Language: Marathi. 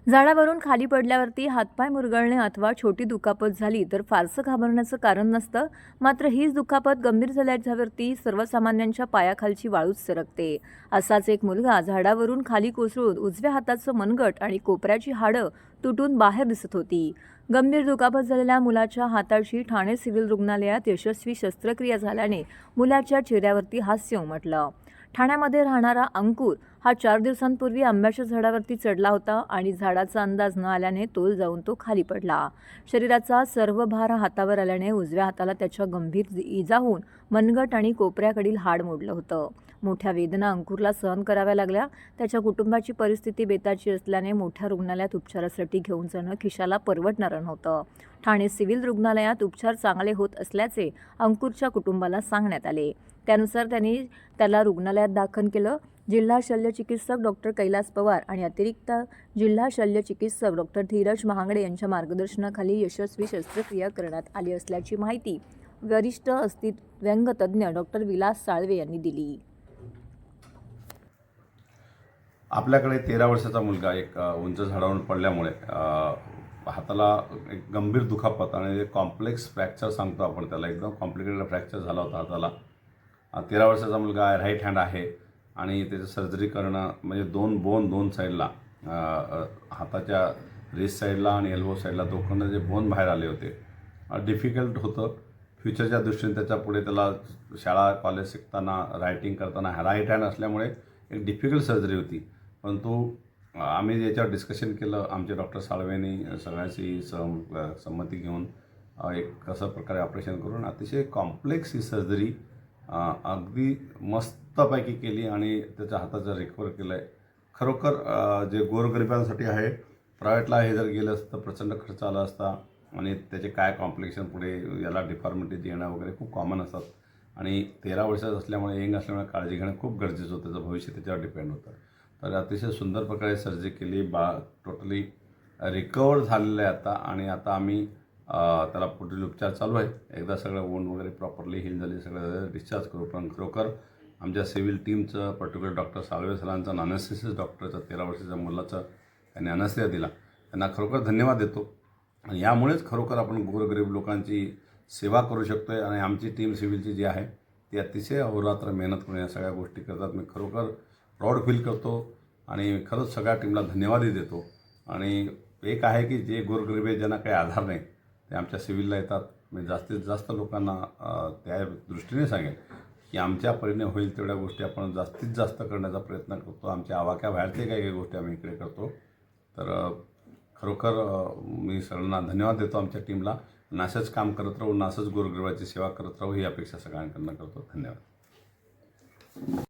झाडावरून खाली पडल्यावरती हातपाय मुरगळणे अथवा छोटी दुखापत झाली तर फारसं घाबरण्याचं कारण नसतं. मात्र हीच दुखापत गंभीर झाल्यावरती सर्वसामान्यांच्या पायाखालची वाळूच सरकते. असाच एक मुलगा झाडावरून खाली कोसळून उजव्या हाताचं मनगट आणि कोपऱ्याची हाडं तुटून बाहेर दिसत होती. गंभीर दुखापत झालेल्या मुलाच्या हाताची ठाणे सिव्हिल रुग्णालयात यशस्वी शस्त्रक्रिया झाल्याने मुलाच्या चेहऱ्यावरती हास्य उमटलं. ठाण्यामध्ये राहणारा अंकुर हा 4 दिवसांपूर्वी आंब्याच्या झाडावरती चढला होता आणि झाडाचा अंदाज न आल्याने तोल जाऊन तो खाली पडला. शरीराचा सर्व भार हातावर आल्याने उजव्या हाताला त्याच्या गंभीर इजा होऊन मनगट आणि कोपऱ्याकडील हाड मोडलं होतं. मोठ्या वेदना अंकुरला सहन कराव्या लागल्या. त्याच्या कुटुंबाची परिस्थिती बेताची असल्याने मोठ्या रुग्णालयात उपचारासाठी घेऊन जाणं खिशाला परवडणारं नव्हतं. ठाणे सिव्हिल रुग्णालयात उपचार चांगले होत असल्याचे अंकुरच्या कुटुंबाला सांगण्यात आले. त्यानुसार त्यांनी त्याला रुग्णालयात दाखल केलं. जिल्हा शल्यचिकित्सक डॉक्टर कैलास पवार आणि अतिरिक्त जिल्हा शल्यचिकित्सक डॉक्टर धीरज महागडे यांच्या मार्गदर्शनाखाली यशस्वी शस्त्रक्रिया करण्यात आली असल्याची माहिती वरिष्ठ अस्थिव्यंगतज्ञ डॉक्टर विलास साळवे यांनी दिली. आपल्याकडे 13 वर्षाचा मुलगा एक उंच झाडावरून पडल्यामुळे हाताला एक गंभीर दुखापत आणि कॉम्प्लेक्स फ्रॅक्चर सांगतो आपण त्याला, एकदम कॉम्प्लिकेटेड फ्रॅक्चर झाला होता हाताला. 13 वर्षाचा मुलगा आहे, राईट हँड आहे आणि त्याचं सर्जरी करणं म्हणजे दोन साईडला, हाताच्या रिस्ट साईडला आणि एल्बो साईडला दोघांना जे बोन बाहेर आले होते, डिफिकल्ट होतं. फ्युचरच्या दृष्टीने त्याच्या पुढे त्याला शाळा कॉलेज शिकताना रायटिंग करताना राईट हँड असल्यामुळे एक डिफिकल्ट सर्जरी होती. परंतु आम्ही याच्यावर डिस्कशन केलं. आमचे डॉक्टर साळवेंनी सगळ्यांची संमती घेऊन एक कसं प्रकारे ऑपरेशन करून अतिशय कॉम्प्लेक्स ही सर्जरी अगदी मस्तपैकी केली आणि त्याच्या हाताचं रिकवर केलं आहे. खरोखर जे गोरगरिबांसाठी आहे, प्रायव्हेटला हे जर गेलं असतं प्रचंड खर्च आला असता आणि त्याचे काय कॉम्प्लिकेशन पुढे याला डिफॉर्मिटीज येणं वगैरे खूप कॉमन असतात आणि 13 वर्षाचं असल्यामुळे यंग असल्यामुळे काळजी घेणं खूप गरजेचं होतं. त्याचं भविष्य त्याच्यावर डिपेंड होतं. तर अतिशय सुंदर प्रकारे सर्जरी केली. टोटली रिकवर झालेलं आहे आता आणि आता आम्ही त्याला पुढील उपचार चालू आहे. एकदा सगळं वोंड वगैरे प्रॉपरली हील झाली, सगळं डिस्चार्ज करू. पण खरोखर आमच्या सिव्हिल टीमचं, पर्टिक्युलर डॉक्टर साळवे सरांचं, अॅनेस्थेसिस डॉक्टरचं, 13 वर्षाच्या मुलाचं त्यांनी अॅनेस्थेसिया दिला, त्यांना खरोखर धन्यवाद देतो. आणि यामुळेच खरोखर आपण गोरगरीब लोकांची सेवा करू शकतो आहे आणि आमची टीम सिव्हिलची जी आहे ती अतिशय अहोरात्र मेहनत करून या सगळ्या गोष्टी करतात. मी खरोखर प्राऊड फील करतो आणि खरंच सगळ्या टीमला धन्यवादही देतो. आणि एक आहे की जे गोरगरीब आहे, ज्यांना काही आधार नाही, ते आमच्या सिव्हिलला येतात. मी जास्तीत जास्त लोकांना त्या दृष्टीने सांगेन की आमच्या परीने होईल तेवढ्या गोष्टी आपण जास्तीत जास्त करण्याचा प्रयत्न करतो. आमच्या आवाक्याबाहेरचे काही गोष्टी आम्ही इकडे करतो. तर खरोखर मी सगळ्यांना धन्यवाद देतो आमच्या टीमला. असंच काम करत राहू, असंच गोरगरिबाची सेवा करत राहू ही अपेक्षा सगळ्यांकडनं करतो. धन्यवाद.